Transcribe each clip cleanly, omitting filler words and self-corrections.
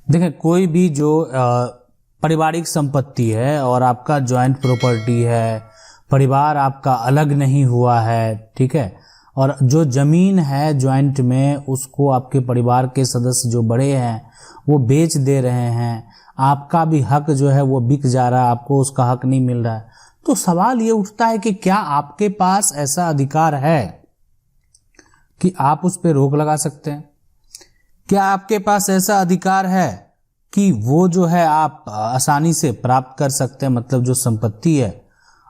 देखें, कोई भी जो पारिवारिक संपत्ति है और आपका जॉइंट प्रॉपर्टी है, परिवार आपका अलग नहीं हुआ है, ठीक है, और जो जमीन है जॉइंट में उसको आपके परिवार के सदस्य जो बड़े हैं वो बेच दे रहे हैं, आपका भी हक जो है वो बिक जा रहा है, आपको उसका हक नहीं मिल रहा है, तो सवाल ये उठता है कि क्या आपके पास ऐसा अधिकार है कि आप उस पर रोक लगा सकते हैं? क्या आपके पास ऐसा अधिकार है कि वो जो है आप आसानी से प्राप्त कर सकते हैं? मतलब जो संपत्ति है,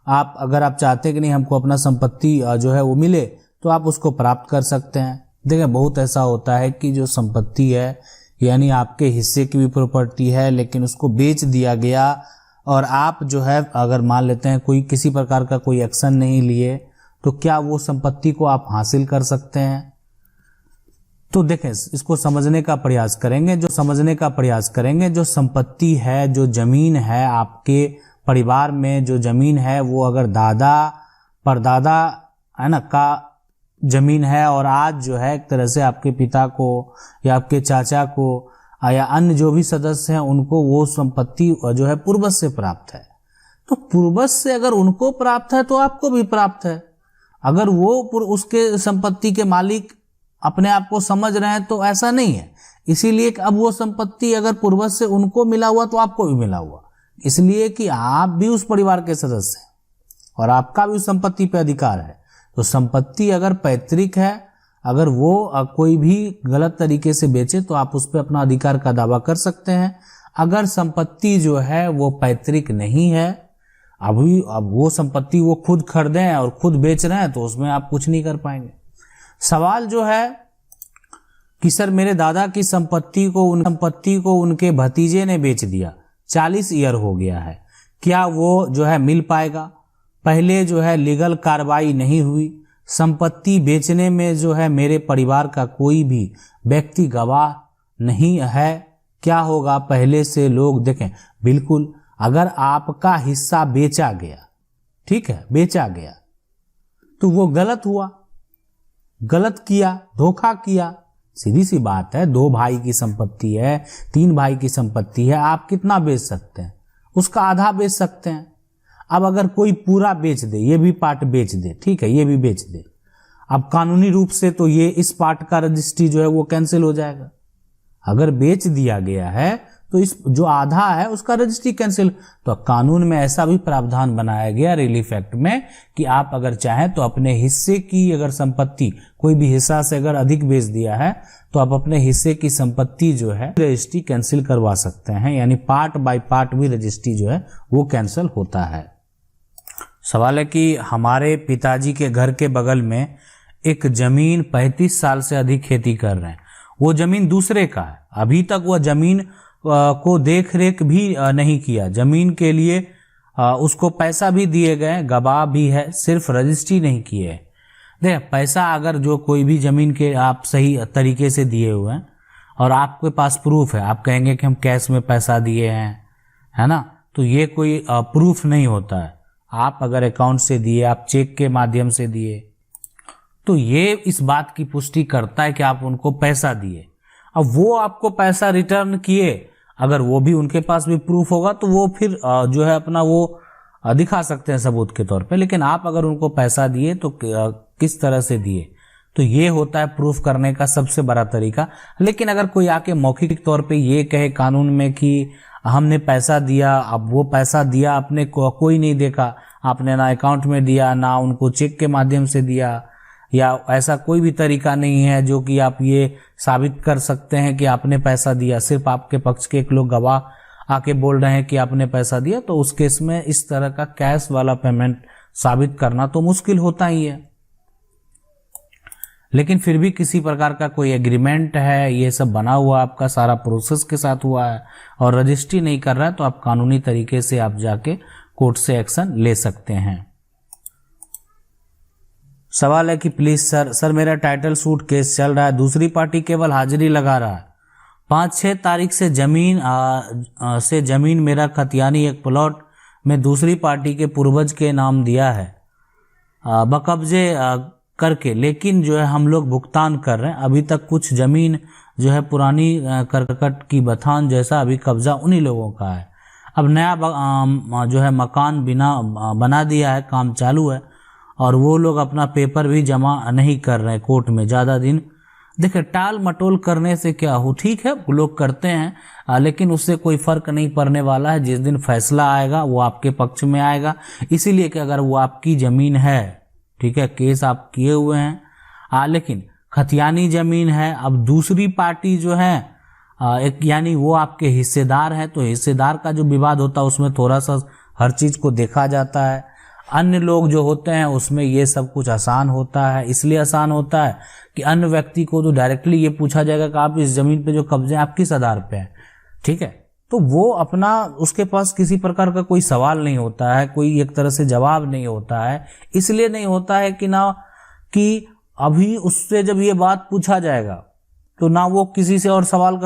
आप अगर आप चाहते हैं कि नहीं हमको अपना संपत्ति जो है वो मिले तो आप उसको प्राप्त कर सकते हैं। देखिए, बहुत ऐसा होता है कि जो संपत्ति है यानी आपके हिस्से की भी प्रॉपर्टी है लेकिन उसको बेच दिया गया और आप जो है अगर मान लेते हैं कोई किसी प्रकार का कोई एक्शन नहीं लिए तो क्या वो संपत्ति को आप हासिल कर सकते हैं? तो देखें, इसको समझने का प्रयास करेंगे। जो संपत्ति है, जो जमीन है, आपके परिवार में जो जमीन है वो अगर दादा परदादा है ना का जमीन है और आज जो है एक तरह से आपके पिता को या आपके चाचा को या अन्य जो भी सदस्य हैं उनको वो संपत्ति जो है पूर्वज से प्राप्त है, तो पूर्वज से अगर उनको प्राप्त है तो आपको भी प्राप्त है। अगर वो उसके संपत्ति के मालिक अपने आप को समझ रहे हैं तो ऐसा नहीं है। इसीलिए अब वो संपत्ति अगर पूर्वज से उनको मिला हुआ तो आपको भी मिला हुआ, इसलिए कि आप भी उस परिवार के सदस्य हैं और आपका भी उस संपत्ति पे अधिकार है। तो संपत्ति अगर पैतृक है, अगर वो कोई भी गलत तरीके से बेचे तो आप उस पर अपना अधिकार का दावा कर सकते हैं। अगर संपत्ति जो है वो पैतृक नहीं है, अब वो संपत्ति वो खुद खरीदे और खुद बेच रहे हैं तो उसमें आप कुछ नहीं कर पाएंगे। सवाल जो है कि सर मेरे दादा की संपत्ति को उनके भतीजे ने बेच दिया, 40 ईयर हो गया है, क्या वो जो है मिल पाएगा? पहले जो है लीगल कार्रवाई नहीं हुई, संपत्ति बेचने में जो है मेरे परिवार का कोई भी व्यक्ति गवाह नहीं है, क्या होगा? पहले से लोग देखें, बिल्कुल अगर आपका हिस्सा बेचा गया, ठीक है, बेचा गया तो वो गलत हुआ, गलत किया, धोखा किया। सीधी सी बात है, 2 भाई की संपत्ति है, 3 भाई की संपत्ति है, आप कितना बेच सकते हैं? उसका आधा बेच सकते हैं। अब अगर कोई पूरा बेच दे, ये भी पार्ट बेच दे, ठीक है, ये भी बेच दे, अब कानूनी रूप से तो ये इस पार्ट का रजिस्ट्री जो है वो कैंसिल हो जाएगा। अगर बेच दिया गया है तो इस जो आधा है उसका रजिस्ट्री कैंसिल। तो कानून में ऐसा भी प्रावधान बनाया गया रिलीफ एक्ट में कि आप अगर चाहें तो अपने हिस्से की अगर संपत्ति कोई भी हिस्सा से अगर अधिक बेच दिया है तो आप अपने हिस्से की संपत्ति जो है रजिस्ट्री कैंसिल करवा सकते हैं, यानी पार्ट बाय पार्ट भी रजिस्ट्री जो है वो कैंसिल होता है। सवाल है कि हमारे पिताजी के घर के बगल में एक जमीन 35 साल से अधिक खेती कर रहे हैं, वो जमीन दूसरे का है, अभी तक वह जमीन को देख रेख भी नहीं किया, जमीन के लिए उसको पैसा भी दिए गए, गवाह भी है, सिर्फ रजिस्ट्री नहीं किए। देख, पैसा अगर जो कोई भी जमीन के आप सही तरीके से दिए हुए हैं और आपके पास प्रूफ है, आप कहेंगे कि हम कैश में पैसा दिए हैं, है ना, तो ये कोई प्रूफ नहीं होता है। आप अगर अकाउंट से दिए, आप चेक के माध्यम से दिए, तो ये इस बात की पुष्टि करता है कि आप उनको पैसा दिए। अब वो आपको पैसा रिटर्न किए, अगर वो भी उनके पास भी प्रूफ होगा तो वो फिर जो है अपना वो दिखा सकते हैं सबूत के तौर पे। लेकिन आप अगर उनको पैसा दिए तो किस तरह से दिए, तो ये होता है प्रूफ करने का सबसे बड़ा तरीका। लेकिन अगर कोई आके मौखिक तौर पे ये कहे कानून में कि हमने पैसा दिया, अब वो पैसा दिया आपने कोई नहीं देखा, आपने ना अकाउंट में दिया ना उनको चेक के माध्यम से दिया, या ऐसा कोई भी तरीका नहीं है जो कि आप ये साबित कर सकते हैं कि आपने पैसा दिया, सिर्फ आपके पक्ष के एक लोग गवाह आके बोल रहे हैं कि आपने पैसा दिया, तो उस केस में इस तरह का कैश वाला पेमेंट साबित करना तो मुश्किल होता ही है। लेकिन फिर भी किसी प्रकार का कोई एग्रीमेंट है, ये सब बना हुआ आपका सारा प्रोसेस के साथ हुआ है और रजिस्ट्री नहीं कर रहा है, तो आप कानूनी तरीके से आप जाके कोर्ट से एक्शन ले सकते हैं। सवाल है कि प्लीज सर मेरा टाइटल सूट केस चल रहा है, दूसरी पार्टी केवल हाजिरी लगा रहा है, 5-6 तारीख से जमीन मेरा खतियानी एक प्लॉट में दूसरी पार्टी के पूर्वज के नाम दिया है बकब्जे करके, लेकिन जो है हम लोग भुगतान कर रहे हैं, अभी तक कुछ जमीन जो है पुरानी करकट की बथान जैसा अभी कब्जा उन्हीं लोगों का है। अब नया जो है मकान बना दिया है, काम चालू है, और वो लोग अपना पेपर भी जमा नहीं कर रहे हैं कोर्ट में ज़्यादा दिन। देखिए, टाल मटोल करने से क्या हो, ठीक है लोग करते हैं, लेकिन उससे कोई फर्क नहीं पड़ने वाला है। जिस दिन फैसला आएगा वो आपके पक्ष में आएगा। इसीलिए कि अगर वो आपकी ज़मीन है, ठीक है, केस आप किए हुए हैं, लेकिन खतियानी ज़मीन है, अब दूसरी पार्टी जो है एक यानी वो आपके हिस्सेदार है, तो हिस्सेदार का जो विवाद होता है उसमें थोड़ा सा हर चीज़ को देखा जाता है। अन्य लोग जो होते हैं उसमें ये सब कुछ आसान होता है। इसलिए आसान होता है कि अन्य व्यक्ति को तो डायरेक्टली ये पूछा जाएगा कि आप इस जमीन पे जो कब्जे हैं आप किस आधार पे हैं, ठीक है, तो वो अपना उसके पास किसी प्रकार का कोई सवाल नहीं होता है, कोई एक तरह से जवाब नहीं होता है। इसलिए नहीं होता है कि अभी उससे जब ये बात पूछा जाएगा तो ना वो किसी से और सवाल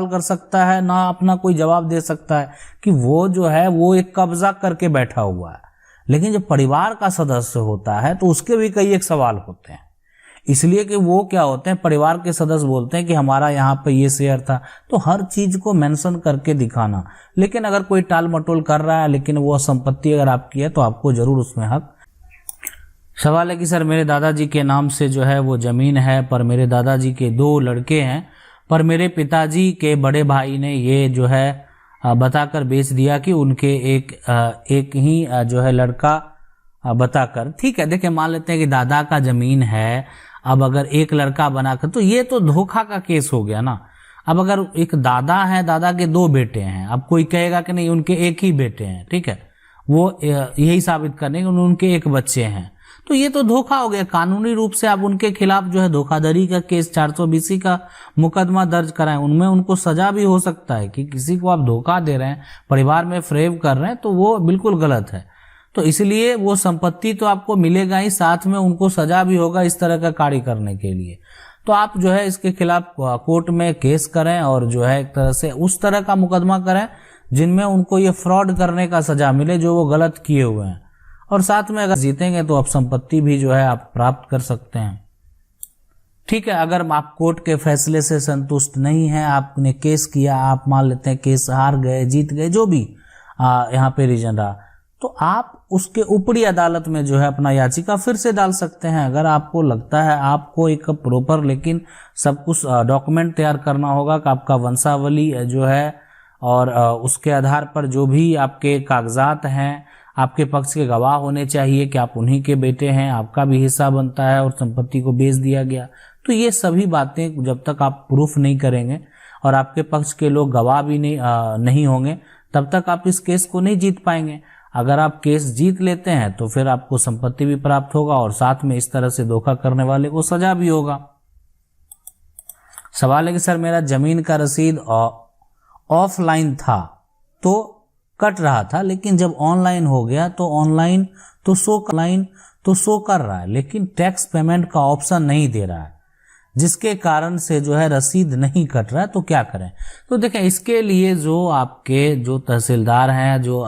कर सकता है, ना अपना कोई जवाब दे सकता है, कि वो जो है वो एक कब्जा करके बैठा हुआ है। लेकिन जब परिवार का सदस्य होता है तो उसके भी कई एक सवाल होते हैं। इसलिए कि वो क्या होते हैं, परिवार के सदस्य बोलते हैं कि हमारा यहाँ पे ये शेयर था, तो हर चीज को मेंशन करके दिखाना। लेकिन अगर कोई टाल मटोल कर रहा है लेकिन वो संपत्ति अगर आपकी है तो आपको जरूर उसमें हक। सवाल है कि सर मेरे दादाजी के नाम से जो है वो जमीन है, पर मेरे दादाजी के 2 लड़के हैं, पर मेरे पिताजी के बड़े भाई ने ये जो है बताकर बेच दिया कि उनके एक ही जो है लड़का बताकर। ठीक है, देखिए मान लेते हैं कि दादा का जमीन है, अब अगर एक लड़का बनाकर, तो ये तो धोखा का केस हो गया ना। अब अगर एक दादा है, दादा के 2 बेटे हैं, अब कोई कहेगा कि नहीं उनके एक ही बेटे हैं, ठीक है, वो यही साबित करने कि उनके एक बच्चे हैं, तो ये तो धोखा हो गया। कानूनी रूप से आप उनके खिलाफ जो है धोखाधड़ी का केस 420 का मुकदमा दर्ज कराएं, उनमें उनको सजा भी हो सकता है कि किसी को आप धोखा दे रहे हैं, परिवार में फ्रेब कर रहे हैं, तो वो बिल्कुल गलत है। तो इसलिए वो संपत्ति तो आपको मिलेगा ही, साथ में उनको सजा भी होगा इस तरह का कार्य करने के लिए। तो आप जो है इसके खिलाफ कोर्ट में केस करें और जो है एक तरह से उस तरह का मुकदमा करें जिनमें उनको ये फ्रॉड करने का सजा मिले जो वो गलत किए हुए हैं, और साथ में अगर जीतेंगे तो आप संपत्ति भी जो है आप प्राप्त कर सकते हैं। ठीक है, अगर आप कोर्ट के फैसले से संतुष्ट नहीं हैं, आपने केस किया, आप मान लेते हैं केस हार गए, जीत गए, जो भी यहाँ पे रीजन रहा, तो आप उसके ऊपरी अदालत में जो है अपना याचिका फिर से डाल सकते हैं। अगर आपको लगता है आपको एक प्रॉपर लेकिन सब कुछ डॉक्यूमेंट तैयार करना होगा कि आपका वंशावली जो है और उसके आधार पर जो भी आपके कागजात हैं, आपके पक्ष के गवाह होने चाहिए कि आप उन्हीं के बेटे हैं, आपका भी हिस्सा बनता है और संपत्ति को बेच दिया गया। तो ये सभी बातें जब तक आप प्रूफ नहीं करेंगे और आपके पक्ष के लोग गवाह भी नहीं होंगे, तब तक आप इस केस को नहीं जीत पाएंगे। अगर आप केस जीत लेते हैं तो फिर आपको संपत्ति भी प्राप्त होगा और साथ में इस तरह से धोखा करने वाले को सजा भी होगा। सवाल है कि सर मेरा जमीन का रसीद ऑफलाइन था तो कट रहा था, लेकिन जब ऑनलाइन हो गया तो ऑनलाइन तो शो कर रहा है, लेकिन टैक्स पेमेंट का ऑप्शन नहीं दे रहा है, जिसके कारण से जो है रसीद नहीं कट रहा है, तो क्या करें? तो देखें, इसके लिए जो आपके जो तहसीलदार हैं, जो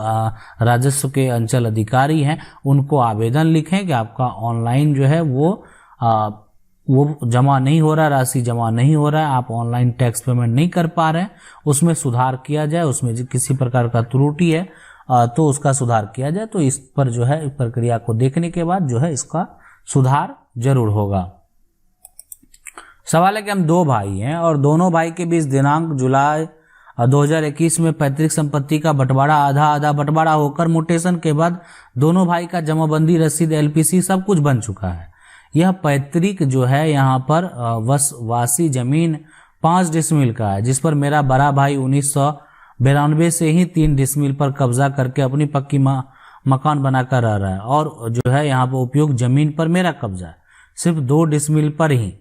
राजस्व के अंचल अधिकारी हैं, उनको आवेदन लिखें कि आपका ऑनलाइन जो है वो जमा नहीं हो रहा, राशि जमा नहीं हो रहा है, आप ऑनलाइन टैक्स पेमेंट नहीं कर पा रहे हैं, उसमें सुधार किया जाए, उसमें जो किसी प्रकार का त्रुटि है तो उसका सुधार किया जाए। तो इस पर जो है प्रक्रिया को देखने के बाद जो है इसका सुधार जरूर होगा। सवाल है कि हम 2 भाई हैं और दोनों भाई के बीच दिनांक जुलाई 2021 में पैतृक संपत्ति का बंटवारा आधा बंटवारा होकर म्यूटेशन के बाद दोनों भाई का जमाबंदी रसीद LPC सब कुछ बन चुका है। यह पैतृक जो है यहाँ पर वासी जमीन 5 डिसमिल का है, जिस पर मेरा बड़ा भाई 1992 से ही 3 डिसमिल पर कब्जा करके अपनी पक्की मकान बनाकर रह रहा है, और जो है यहाँ पर उपयोग जमीन पर मेरा कब्जा है सिर्फ 2 डिसमिल पर ही,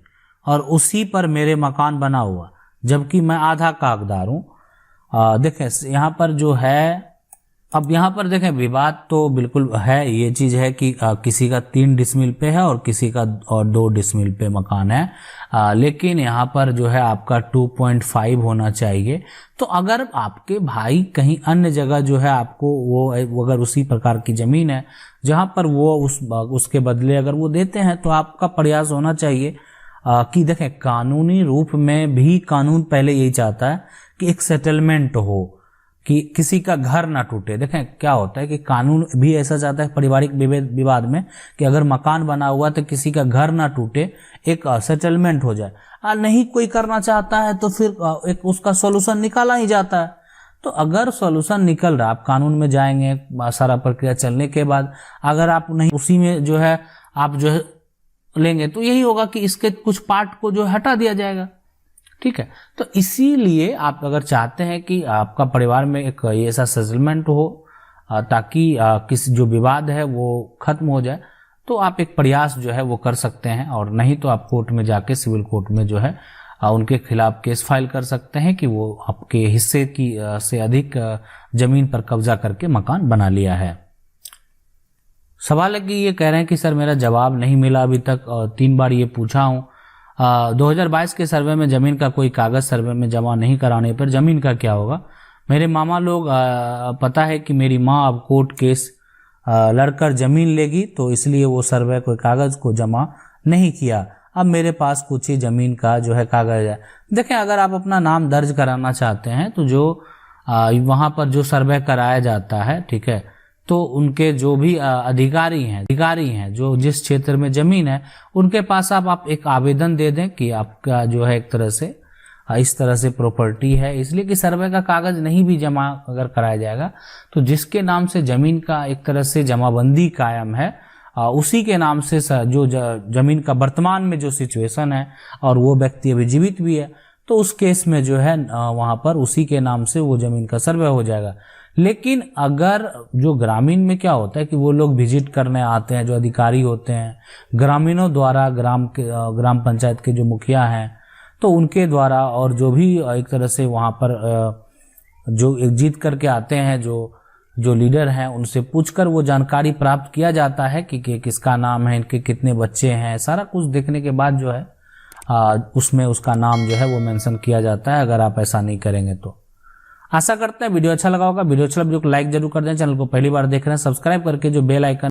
और उसी पर मेरे मकान बना हुआ, जबकि मैं आधा का हकदार हूँ। देखें यहाँ पर जो है, अब यहाँ पर देखें विवाद तो बिल्कुल है, ये चीज़ है कि किसी का 3 डिसमिल पे है और किसी का और 2 डिसमिल पे मकान है, लेकिन यहाँ पर जो है आपका 2.5 होना चाहिए। तो अगर आपके भाई कहीं अन्य जगह जो है आपको वो अगर उसी प्रकार की ज़मीन है जहाँ पर वो उसके बदले अगर वो देते हैं, तो आपका प्रयास होना चाहिए कि देखें कानूनी रूप में भी कानून पहले यही चाहता है कि एक सेटलमेंट हो, कि किसी का घर ना टूटे। देखें क्या होता है कि कानून भी ऐसा चाहता है पारिवारिक विवाद में कि अगर मकान बना हुआ तो किसी का घर ना टूटे, एक सेटलमेंट हो जाए। नहीं कोई करना चाहता है तो फिर एक उसका सॉल्यूशन निकाला ही जाता है। तो अगर सॉल्यूशन निकल रहा, आप कानून में जाएंगे, सारा प्रक्रिया चलने के बाद अगर आप नहीं उसी में जो है आप जो है लेंगे तो यही होगा कि इसके कुछ पार्ट को जो हटा दिया जाएगा। ठीक है, तो इसीलिए आप अगर चाहते हैं कि आपका परिवार में एक ऐसा सेटलमेंट हो ताकि किसी जो विवाद है वो खत्म हो जाए, तो आप एक प्रयास जो है वो कर सकते हैं। और नहीं तो आप कोर्ट में जाके सिविल कोर्ट में जो है उनके खिलाफ केस फाइल कर सकते हैं कि वो आपके हिस्से की से अधिक जमीन पर कब्जा करके मकान बना लिया है। सवाल है कि ये कह रहे हैं कि सर मेरा जवाब नहीं मिला अभी तक, 3 बार ये पूछा हूँ। 2022 के सर्वे में जमीन का कोई कागज सर्वे में जमा नहीं कराने पर जमीन का क्या होगा? मेरे मामा लोग पता है कि मेरी माँ अब कोर्ट केस लड़कर जमीन लेगी, तो इसलिए वो सर्वे कोई कागज को जमा नहीं किया। अब मेरे पास कुछ ही जमीन का जो है कागज है। देखें, अगर आप अपना नाम दर्ज कराना चाहते हैं तो जो वहाँ पर जो सर्वे कराया जाता है, ठीक है, तो उनके जो भी अधिकारी हैं जो जिस क्षेत्र में जमीन है उनके पास आप एक आवेदन दे दें कि आपका जो है एक तरह से इस तरह से प्रॉपर्टी है, इसलिए कि सर्वे का कागज नहीं भी जमा अगर कराया जाएगा तो जिसके नाम से जमीन का एक तरह से जमाबंदी कायम है उसी के नाम से जो जमीन का वर्तमान में जो सिचुएशन है और वो व्यक्ति अभी जीवित भी है, तो उस केस में जो है वहाँ पर उसी के नाम से वो जमीन का सर्वे हो जाएगा। लेकिन अगर जो ग्रामीण में क्या होता है कि वो लोग विजिट करने आते हैं, जो अधिकारी होते हैं ग्रामीणों द्वारा, ग्राम पंचायत के जो मुखिया हैं तो उनके द्वारा, और जो भी एक तरह से वहाँ पर जो एक जीत करके आते हैं जो लीडर हैं उनसे पूछकर वो जानकारी प्राप्त किया जाता है कि किसका नाम है, इनके कितने बच्चे हैं, सारा कुछ देखने के बाद जो है उसमें उसका नाम जो है वो मेंशन किया जाता है। अगर आप ऐसा नहीं करेंगे तो आशा करते हैं वीडियो अच्छा लगा होगा। वीडियो अच्छा लगा वीडियो को लाइक जरूर कर दें। चैनल को पहली बार देख रहे हैं सब्सक्राइब करके जो बेल आइकन